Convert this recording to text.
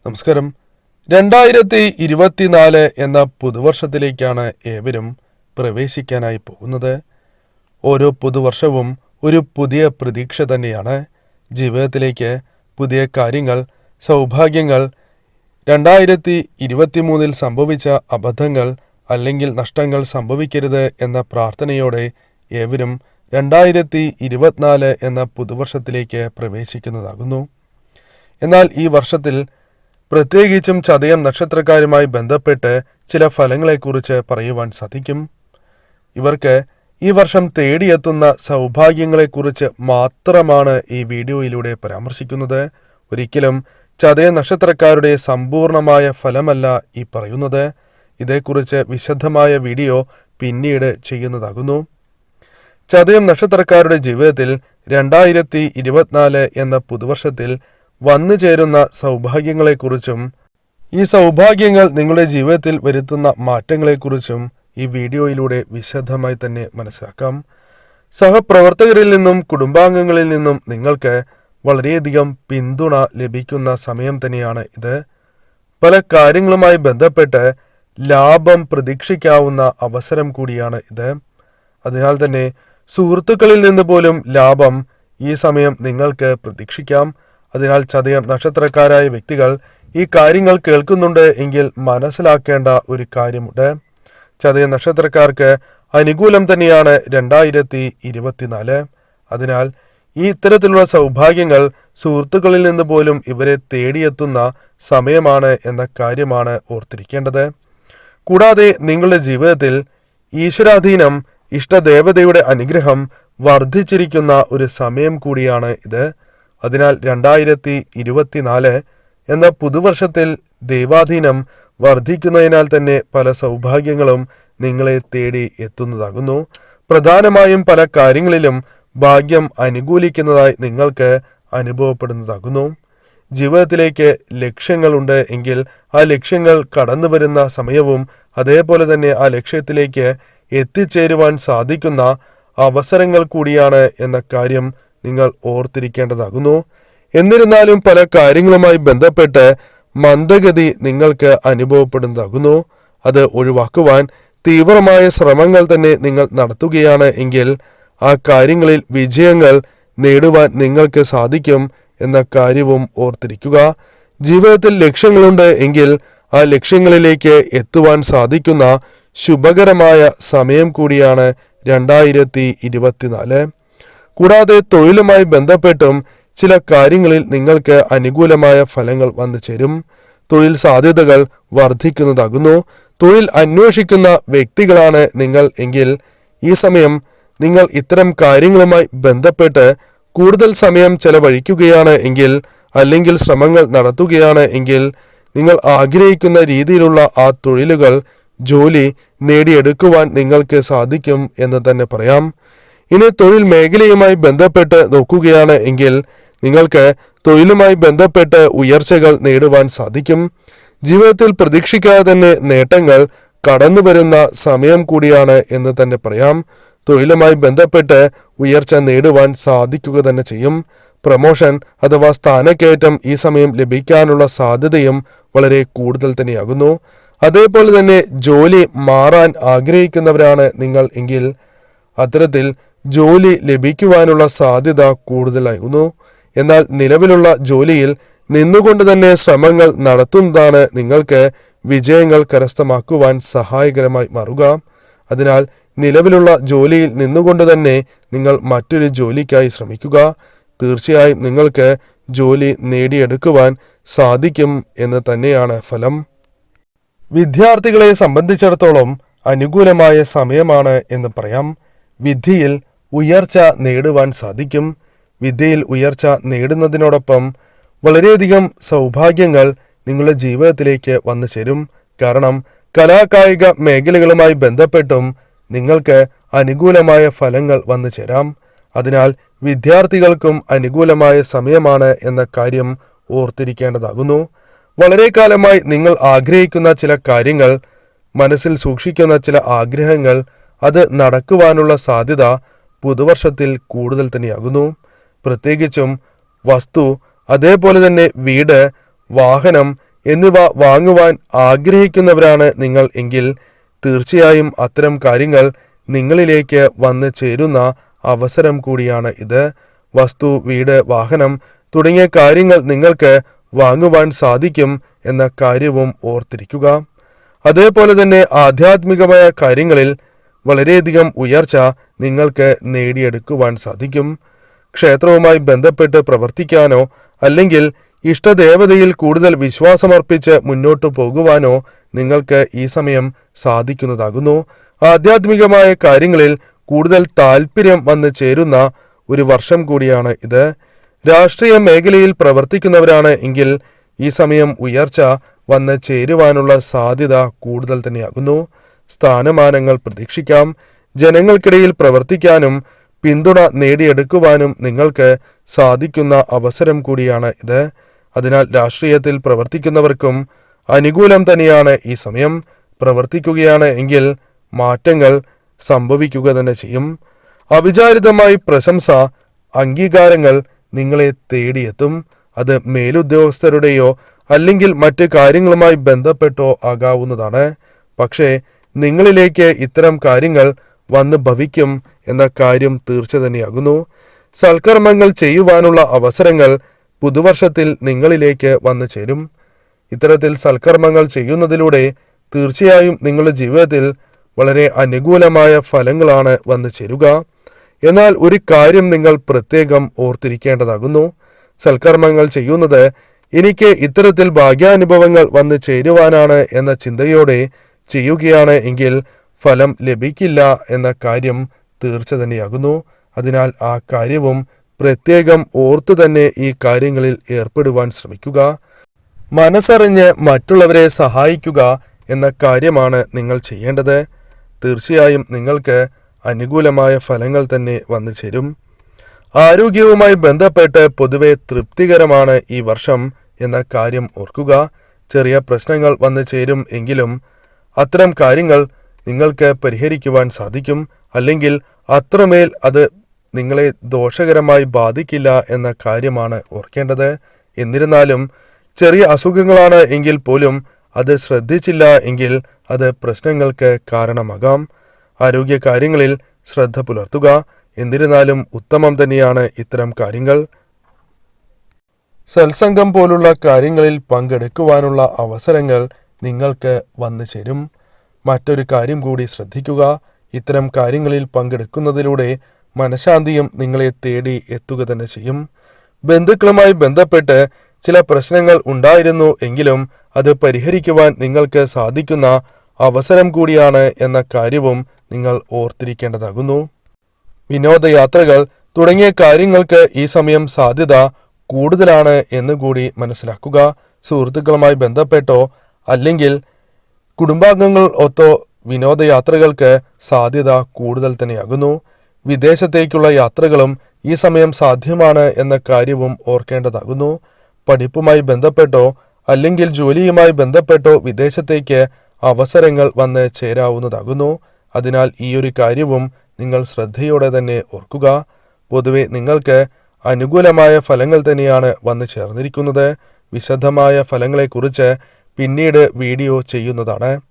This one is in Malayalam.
നമസ്കാരം. 2024 എന്ന പുതുവർഷത്തിലേക്കാണ് ഏവരും പ്രവേശിക്കാനായി പോകുന്നത്. ഓരോ പുതുവർഷവും ഒരു പുതിയ പ്രതീക്ഷ തന്നെയാണ്. ജീവിതത്തിലേക്ക് പുതിയ കാര്യങ്ങൾ, സൗഭാഗ്യങ്ങൾ, 2023 സംഭവിച്ച അബദ്ധങ്ങൾ അല്ലെങ്കിൽ നഷ്ടങ്ങൾ സംഭവിക്കരുത് എന്ന പ്രാർത്ഥനയോടെ ഏവരും 2024 എന്ന പുതുവർഷത്തിലേക്ക് പ്രവേശിക്കുന്നതാകുന്നു. എന്നാൽ ഈ വർഷത്തിൽ പ്രത്യേകിച്ചും ചതയം നക്ഷത്രക്കാരുമായി ബന്ധപ്പെട്ട് ചില ഫലങ്ങളെക്കുറിച്ച് പറയുവാൻ സാധിക്കും. ഇവർക്ക് ഈ വർഷം തേടിയെത്തുന്ന സൗഭാഗ്യങ്ങളെക്കുറിച്ച് മാത്രമാണ് ഈ വീഡിയോയിലൂടെ പരാമർശിക്കുന്നത്. ഒരിക്കലും ചതയ നക്ഷത്രക്കാരുടെ സമ്പൂർണമായ ഫലമല്ല ഈ പറയുന്നത്. ഇതേക്കുറിച്ച് വിശദമായ വീഡിയോ പിന്നീട് ചെയ്യുന്നതാകുന്നു. ചതയം നക്ഷത്രക്കാരുടെ ജീവിതത്തിൽ 2024 എന്ന പുതുവർഷത്തിൽ വന്നു ചേരുന്ന സൗഭാഗ്യങ്ങളെക്കുറിച്ചും ഈ സൗഭാഗ്യങ്ങൾ നിങ്ങളുടെ ജീവിതത്തിൽ വരുത്തുന്ന മാറ്റങ്ങളെക്കുറിച്ചും ഈ വീഡിയോയിലൂടെ വിശദമായി തന്നെ മനസ്സിലാക്കാം. സഹപ്രവർത്തകരിൽ നിന്നും കുടുംബാംഗങ്ങളിൽ നിന്നും നിങ്ങൾക്ക് വളരെയധികം പിന്തുണ ലഭിക്കുന്ന സമയം തന്നെയാണ് ഇത്. പല കാര്യങ്ങളുമായി ബന്ധപ്പെട്ട് ലാഭം പ്രതീക്ഷിക്കാവുന്ന അവസരം കൂടിയാണ് ഇത്. അതിനാൽ തന്നെ സുഹൃത്തുക്കളിൽ നിന്ന് പോലും ലാഭം ഈ സമയം നിങ്ങൾക്ക് പ്രതീക്ഷിക്കാം. അതിനാൽ ചതയം നക്ഷത്രക്കാരായ വ്യക്തികൾ ഈ കാര്യങ്ങൾ കേൾക്കുന്നുണ്ട് എങ്കിൽ മനസ്സിലാക്കേണ്ട ഒരു കാര്യമുണ്ട്. ചതയ നക്ഷത്രക്കാർക്ക് അനുകൂലം തന്നെയാണ് 2024. അതിനാൽ ഈ ഇത്തരത്തിലുള്ള സൗഭാഗ്യങ്ങൾ സുഹൃത്തുക്കളിൽ നിന്ന് പോലും ഇവരെ തേടിയെത്തുന്ന സമയമാണ് എന്ന കാര്യമാണ് ഓർത്തിരിക്കേണ്ടത്. കൂടാതെ നിങ്ങളുടെ ജീവിതത്തിൽ ഈശ്വരാധീനം, ഇഷ്ടദേവതയുടെ അനുഗ്രഹം വർദ്ധിച്ചിരിക്കുന്ന ഒരു സമയം കൂടിയാണ് ഇത്. അതിനാൽ 2024 എന്ന പുതുവർഷത്തിൽ ദൈവാധീനം വർദ്ധിക്കുന്നതിനാൽ തന്നെ പല സൗഭാഗ്യങ്ങളും നിങ്ങളെ തേടി എത്തുന്നതാകുന്നു. പ്രധാനമായും പല കാര്യങ്ങളിലും ഭാഗ്യം അനുകൂലിക്കുന്നതായി നിങ്ങൾക്ക് അനുഭവപ്പെടുന്നതാകുന്നു. ജീവിതത്തിലേക്ക് ലക്ഷ്യങ്ങളുണ്ട് എങ്കിൽ ആ ലക്ഷ്യങ്ങൾ കടന്നു വരുന്ന സമയവും അതേപോലെ തന്നെ ആ ലക്ഷ്യത്തിലേക്ക് എത്തിച്ചേരുവാൻ സാധിക്കുന്ന അവസരങ്ങൾ കൂടിയാണ് എന്ന കാര്യം നിങ്ങൾ ഓർത്തിരിക്കേണ്ടതാകുന്നു. എന്നിരുന്നാലും പല കാര്യങ്ങളുമായി ബന്ധപ്പെട്ട് മന്ദഗതി നിങ്ങൾക്ക് അനുഭവപ്പെടുന്നതാകുന്നു. അത് ഒഴിവാക്കുവാൻ തീവ്രമായ ശ്രമങ്ങൾ തന്നെ നിങ്ങൾ നടത്തുകയാണ് എങ്കിൽ ആ കാര്യങ്ങളിൽ വിജയങ്ങൾ നേടുവാൻ നിങ്ങൾക്ക് സാധിക്കും എന്ന കാര്യവും ഓർത്തിരിക്കുക. ജീവിതത്തിൽ ലക്ഷ്യങ്ങളുണ്ട് എങ്കിൽ ആ ലക്ഷ്യങ്ങളിലേക്ക് എത്തുവാൻ സാധിക്കുന്ന ശുഭകരമായ സമയം കൂടിയാണ് 2024. കൂടാതെ തൊഴിലുമായി ബന്ധപ്പെട്ടും ചില കാര്യങ്ങളിൽ നിങ്ങൾക്ക് അനുകൂലമായ ഫലങ്ങൾ വന്നു ചേരും. തൊഴിൽ സാധ്യതകൾ വർദ്ധിക്കുന്നതാകുന്നു. തൊഴിൽ അന്വേഷിക്കുന്ന വ്യക്തികളാണ് നിങ്ങൾ എങ്കിൽ ഈ സമയം നിങ്ങൾ ഇത്തരം കാര്യങ്ങളുമായി ബന്ധപ്പെട്ട് കൂടുതൽ സമയം ചെലവഴിക്കുകയാണ് എങ്കിൽ അല്ലെങ്കിൽ ശ്രമങ്ങൾ നടത്തുകയാണ് എങ്കിൽ നിങ്ങൾ ആഗ്രഹിക്കുന്ന രീതിയിലുള്ള ആ തൊഴിലുകൾ, ജോലി നേടിയെടുക്കുവാൻ നിങ്ങൾക്ക് സാധിക്കും എന്ന് തന്നെ പറയാം. ഇനി തൊഴിൽ മേഖലയുമായി ബന്ധപ്പെട്ട് നോക്കുകയാണ് എങ്കിൽ നിങ്ങൾക്ക് തൊഴിലുമായി ബന്ധപ്പെട്ട് ഉയർച്ചകൾ നേടുവാൻ സാധിക്കും. ജീവിതത്തിൽ പ്രതീക്ഷിക്കാതെ തന്നെ നേട്ടങ്ങൾ കടന്നു വരുന്ന സമയം കൂടിയാണ് എന്ന് തന്നെ പറയാം. തൊഴിലുമായി ബന്ധപ്പെട്ട് ഉയർച്ച നേടുവാൻ സാധിക്കുക തന്നെ ചെയ്യും. പ്രമോഷൻ അഥവാ സ്ഥാനക്കയറ്റം ഈ സമയം ലഭിക്കാനുള്ള സാധ്യതയും വളരെ കൂടുതൽ തന്നെയാകുന്നു. അതേപോലെ തന്നെ ജോലി മാറാൻ ആഗ്രഹിക്കുന്നവരാണ് നിങ്ങൾ എങ്കിൽ അത്തരത്തിൽ ജോലി ലഭിക്കുവാനുള്ള സാധ്യത കൂടുതലാകുന്നു. എന്നാൽ നിലവിലുള്ള ജോലിയിൽ നിന്നുകൊണ്ട് തന്നെ ശ്രമങ്ങൾ നടത്തുന്നതാണ് നിങ്ങൾക്ക് വിജയങ്ങൾ കരസ്ഥമാക്കുവാൻ സഹായകരമായി മാറുക. അതിനാൽ നിലവിലുള്ള ജോലിയിൽ നിന്നുകൊണ്ട് തന്നെ നിങ്ങൾ മറ്റൊരു ജോലിക്കായി ശ്രമിക്കുക. തീർച്ചയായും നിങ്ങൾക്ക് ജോലി നേടിയെടുക്കുവാൻ സാധിക്കും എന്ന് തന്നെയാണ് ഫലം. വിദ്യാർത്ഥികളെ സംബന്ധിച്ചിടത്തോളം അനുകൂലമായ സമയമാണ് എന്ന് പറയാം. വിദ്യയിൽ ഉയർച്ച നേടുവാൻ സാധിക്കും. വിദ്യയിൽ ഉയർച്ച നേടുന്നതിനോടൊപ്പം വളരെയധികം സൗഭാഗ്യങ്ങൾ നിങ്ങളുടെ ജീവിതത്തിലേക്ക് വന്നു ചേരും. കാരണം കലാകായിക മേഖലകളുമായി ബന്ധപ്പെട്ടും നിങ്ങൾക്ക് അനുകൂലമായ ഫലങ്ങൾ വന്നു ചേരാം. അതിനാൽ വിദ്യാർത്ഥികൾക്കും അനുകൂലമായ സമയമാണ് എന്ന കാര്യം ഓർത്തിരിക്കേണ്ടതാകുന്നു. വളരെ കാലമായി നിങ്ങൾ ആഗ്രഹിക്കുന്ന ചില കാര്യങ്ങൾ, മനസ്സിൽ സൂക്ഷിക്കുന്ന ചില ആഗ്രഹങ്ങൾ, അത് നടക്കുവാനുള്ള സാധ്യത പുതുവർഷത്തിൽ കൂടുതൽ തന്നെയാകുന്നു. പ്രത്യേകിച്ചും വസ്തു, അതേപോലെ തന്നെ വീട്, വാഹനം എന്നിവ വാങ്ങുവാൻ ആഗ്രഹിക്കുന്നവരാണ് നിങ്ങൾ എങ്കിൽ തീർച്ചയായും അത്തരം കാര്യങ്ങൾ നിങ്ങളിലേക്ക് വന്നു ചേരുന്ന അവസരം കൂടിയാണ് ഇത്. വസ്തു, വീട്, വാഹനം തുടങ്ങിയ കാര്യങ്ങൾ നിങ്ങൾക്ക് വാങ്ങുവാൻ സാധിക്കും എന്ന കാര്യവും ഓർത്തിരിക്കുക. അതേപോലെ തന്നെ ആധ്യാത്മികമായ കാര്യങ്ങളിൽ വളരെയധികം ഉയർച്ച നിങ്ങൾക്ക് നേടിയെടുക്കുവാൻ സാധിക്കും. ക്ഷേത്രവുമായി ബന്ധപ്പെട്ട് പ്രവർത്തിക്കാനോ അല്ലെങ്കിൽ ഇഷ്ടദേവതയിൽ കൂടുതൽ വിശ്വാസമർപ്പിച്ച് മുന്നോട്ടു പോകുവാനോ നിങ്ങൾക്ക് ഈ സമയം സാധിക്കുന്നതാകുന്നു. ആധ്യാത്മികമായ കാര്യങ്ങളിൽ കൂടുതൽ താല്പര്യം വന്നു ചേരുന്ന ഒരു വർഷം കൂടിയാണ് ഇത്. രാഷ്ട്രീയ മേഖലയിൽ പ്രവർത്തിക്കുന്നവരാണ് എങ്കിൽ ഈ സമയം ഉയർച്ച വന്ന് ചേരുവാനുള്ള സാധ്യത കൂടുതൽ തന്നെയാകുന്നു. സ്ഥാനമാനങ്ങൾ പ്രതീക്ഷിക്കാം. ജനങ്ങൾക്കിടയിൽ പ്രവർത്തിക്കാനും പിന്തുണ നേടിയെടുക്കുവാനും നിങ്ങൾക്ക് സാധിക്കുന്ന അവസരം കൂടിയാണ് ഇത്. അതിനാൽ രാഷ്ട്രീയത്തിൽ പ്രവർത്തിക്കുന്നവർക്കും അനുകൂലം തന്നെയാണ് ഈ സമയം. പ്രവർത്തിക്കുകയാണ് എങ്കിൽ മാറ്റങ്ങൾ സംഭവിക്കുക തന്നെ ചെയ്യും. അവിചാരിതമായി പ്രശംസ, അംഗീകാരങ്ങൾ നിങ്ങളെ തേടിയെത്തും. അത് മേലുദ്യോഗസ്ഥരുടെയോ അല്ലെങ്കിൽ മറ്റ് കാര്യങ്ങളുമായി ബന്ധപ്പെട്ടോ ആകാവുന്നതാണ്. പക്ഷേ നിങ്ങളിലേക്ക് ഇത്തരം കാര്യങ്ങൾ വന്ന് ഭവിക്കും എന്ന കാര്യം തീർച്ച തന്നെയാകുന്നു. സൽക്കർമ്മങ്ങൾ ചെയ്യുവാനുള്ള അവസരങ്ങൾ പുതുവർഷത്തിൽ നിങ്ങളിലേക്ക് വന്നു ചേരും. ഇത്തരത്തിൽ സൽക്കർമ്മങ്ങൾ ചെയ്യുന്നതിലൂടെ തീർച്ചയായും നിങ്ങളുടെ ജീവിതത്തിൽ വളരെ അനുകൂലമായ ഫലങ്ങളാണ് വന്നു ചേരുക. എന്നാൽ ഒരു കാര്യം നിങ്ങൾ പ്രത്യേകം ഓർത്തിരിക്കേണ്ടതാകുന്നു. സൽക്കർമ്മങ്ങൾ ചെയ്യുന്നത് എനിക്ക് ഇത്തരത്തിൽ ഭാഗ്യാനുഭവങ്ങൾ വന്നു ചേരുവാനാണ് എന്ന ചിന്തയോടെ ചെയ്യുകയാണ് എങ്കിൽ ഫലം ലഭിക്കില്ല എന്ന കാര്യം തീർച്ച തന്നെയാകുന്നു. അതിനാൽ ആ കാര്യവും പ്രത്യേകം ഓർത്തു തന്നെ ഈ കാര്യങ്ങളിൽ ഏർപ്പെടുവാൻ ശ്രമിക്കുക. മനസ്സറിഞ്ഞ് മറ്റുള്ളവരെ സഹായിക്കുക എന്ന കാര്യമാണ് നിങ്ങൾ ചെയ്യേണ്ടത്. തീർച്ചയായും നിങ്ങൾക്ക് അനുകൂലമായ ഫലങ്ങൾ തന്നെ വന്നു ചേരും. ആരോഗ്യവുമായി ബന്ധപ്പെട്ട് പൊതുവെ തൃപ്തികരമാണ് ഈ വർഷം എന്ന കാര്യം ഓർക്കുക. ചെറിയ പ്രശ്നങ്ങൾ വന്നു ചേരും എങ്കിലും അത്തരം കാര്യങ്ങൾ നിങ്ങൾക്ക് പരിഹരിക്കുവാൻ സാധിക്കും. അല്ലെങ്കിൽ അത്രമേൽ അത് നിങ്ങളെ ദോഷകരമായി ബാധിക്കില്ല എന്ന കാര്യമാണ് ഓർക്കേണ്ടത്. എന്നിരുന്നാലും ചെറിയ അസുഖങ്ങളാണ് എങ്കിൽ പോലും അത് ശ്രദ്ധിച്ചില്ല എങ്കിൽ അത് പ്രശ്നങ്ങൾക്ക് കാരണമാകാം. ആരോഗ്യ കാര്യങ്ങളിൽ ശ്രദ്ധ പുലർത്തുക. എന്നിരുന്നാലും ഉത്തമം തന്നെയാണ് ഇത്തരം കാര്യങ്ങൾ. സത്സംഗം പോലുള്ള കാര്യങ്ങളിൽ പങ്കെടുക്കുവാനുള്ള അവസരങ്ങൾ നിങ്ങൾക്ക് വന്നു ചേരും. മറ്റൊരു കാര്യം കൂടി ശ്രദ്ധിക്കുക. ഇത്തരം കാര്യങ്ങളിൽ പങ്കെടുക്കുന്നതിലൂടെ മനഃശാന്തിയും നിങ്ങളെ തേടി എത്തുക തന്നെ ചെയ്യും. ബന്ധുക്കളുമായി ബന്ധപ്പെട്ട് ചില പ്രശ്നങ്ങൾ ഉണ്ടായിരുന്നു എങ്കിലും അത് പരിഹരിക്കുവാൻ നിങ്ങൾക്ക് സാധിക്കുന്ന അവസരം കൂടിയാണ് എന്ന കാര്യവും നിങ്ങൾ ഓർത്തിരിക്കേണ്ടതാകുന്നു. വിനോദയാത്രകൾ തുടങ്ങിയ കാര്യങ്ങൾക്ക് ഈ സമയം സാധ്യത കൂടുതലാണ് എന്നുകൂടി മനസ്സിലാക്കുക. സുഹൃത്തുക്കളുമായി ബന്ധപ്പെട്ടോ അല്ലെങ്കിൽ കുടുംബാംഗങ്ങൾ ഒത്തോ വിനോദയാത്രകൾക്ക് സാധ്യത കൂടുതൽ തന്നെയാകുന്നു. വിദേശത്തേക്കുള്ള യാത്രകളും ഈ സമയം സാധ്യമാണ് എന്ന കാര്യവും ഓർക്കേണ്ടതാകുന്നു. പഠിപ്പുമായി ബന്ധപ്പെട്ടോ അല്ലെങ്കിൽ ജോലിയുമായി ബന്ധപ്പെട്ടോ വിദേശത്തേക്ക് അവസരങ്ങൾ വന്ന് ചേരാവുന്നതാകുന്നു. അതിനാൽ ഈ ഒരു കാര്യവും നിങ്ങൾ ശ്രദ്ധയോടെ തന്നെ ഓർക്കുക. പൊതുവെ നിങ്ങൾക്ക് അനുകൂലമായ ഫലങ്ങൾ തന്നെയാണ് വന്നു ചേർന്നിരിക്കുന്നത്. വിശദമായ ഫലങ്ങളെക്കുറിച്ച് പിന്നീട് വീഡിയോ ചെയ്യുന്നതാണ്.